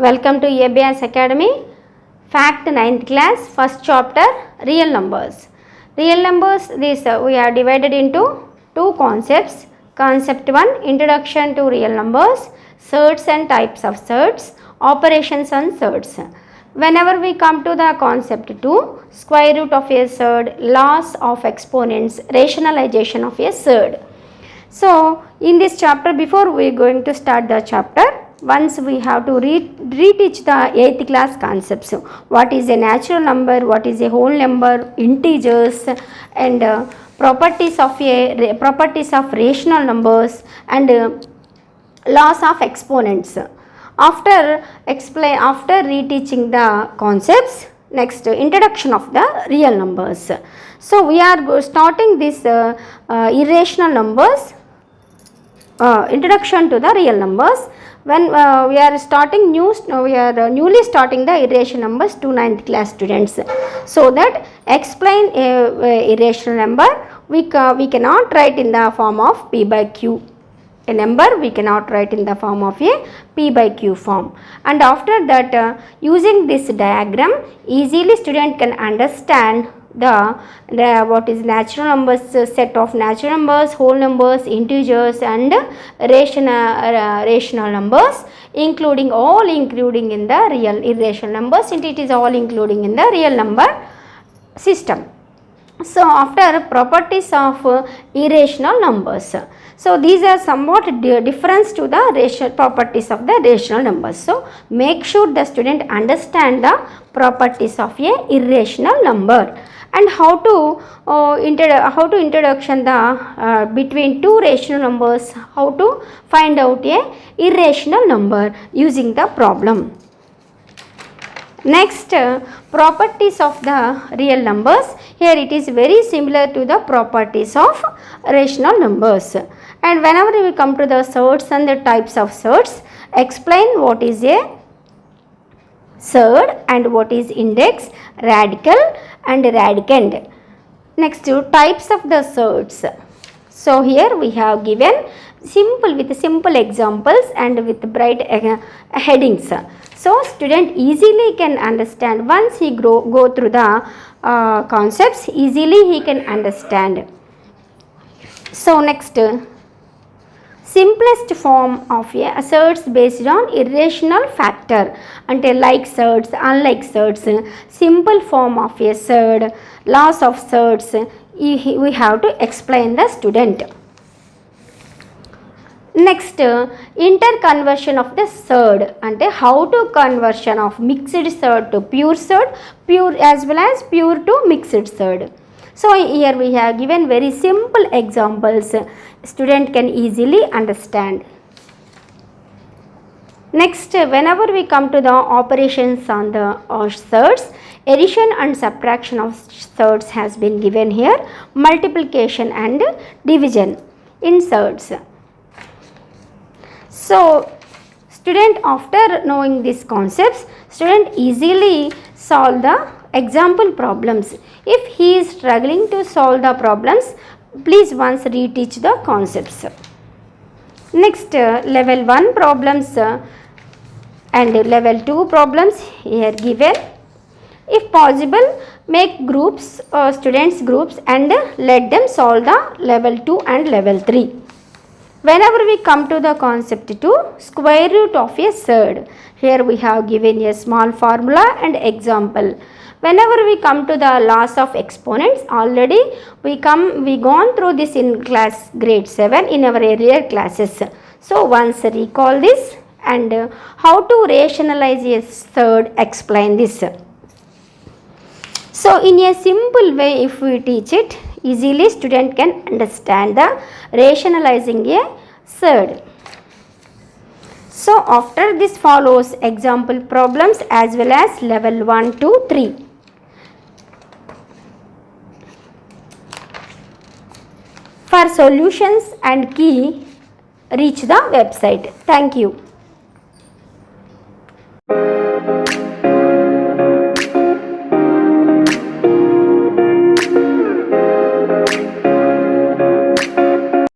Welcome to ABS Academy. Fact 9th class, first chapter, real numbers. Real numbers, we are divided into two concepts. Concept 1, introduction to real numbers, surds and types of surds, operations on surds. Whenever we come to the concept 2, square root of a surd, loss of exponents, rationalization of a surd. So, in this chapter, before we are going to start the chapter, once we have to reteach the 8th class concepts. What is a natural number, what is a whole number, integers, and properties of rational numbers, and laws of exponents. After reteaching the concepts, next introduction of the real numbers. So we are starting this irrational numbers, introduction to the real numbers. When we are newly starting the irrational numbers to 9th class students. So that explain a irrational number, we cannot write in the form of p by q. A number we cannot write in the form of a p by q form. And after that, using this diagram, easily student can understand the what is natural numbers, set of natural numbers, whole numbers, integers, and rational numbers, including in the real irrational numbers, and it is all including in the real number system. So after properties of irrational numbers. So these are somewhat difference to the properties of the rational numbers. So make sure the student understand the properties of a irrational number, and how to introduction the between two rational numbers, how to find out a irrational number using the problem. Next, properties of the real numbers. Here it is very similar to the properties of rational numbers. And whenever we come to the surds and the types of surds, explain what is a surd and what is index, radical and radicand. Next, types of the surds. So here we have given simple examples and with bright headings. So student easily can understand. Once he go through the concepts, easily he can understand. So next, simplest form of a surds based on irrational factor, until like surds, unlike surds, simple form of a surd, laws of surds, we have to explain the student. Next, interconversion of the surd, and how to conversion of mixed surd to pure surd, pure as well as pure to mixed surd. So here we have given very simple examples, student can easily understand. Next, whenever we come to the operations on the surds, addition and subtraction of surds has been given here, multiplication and division in surds. So student, after knowing these concepts, student easily solve the example problems. If he is struggling to solve the problems, please once reteach the concepts. Next, level 1 problems and level 2 problems here given. If possible, make groups, students groups, and let them solve the level 2 and level 3. Whenever we come to the concept 2, square root of a surd, here we have given a small formula and example. Whenever we come to the laws of exponents, already we gone through this in class grade 7 in our earlier classes. So once recall this, and how to rationalize a surd, explain this. So in a simple way, if we teach it, easily student can understand the rationalizing a surd. So after this follows example problems as well as level 1 to 3. For solutions and key, reach the website. Thank you.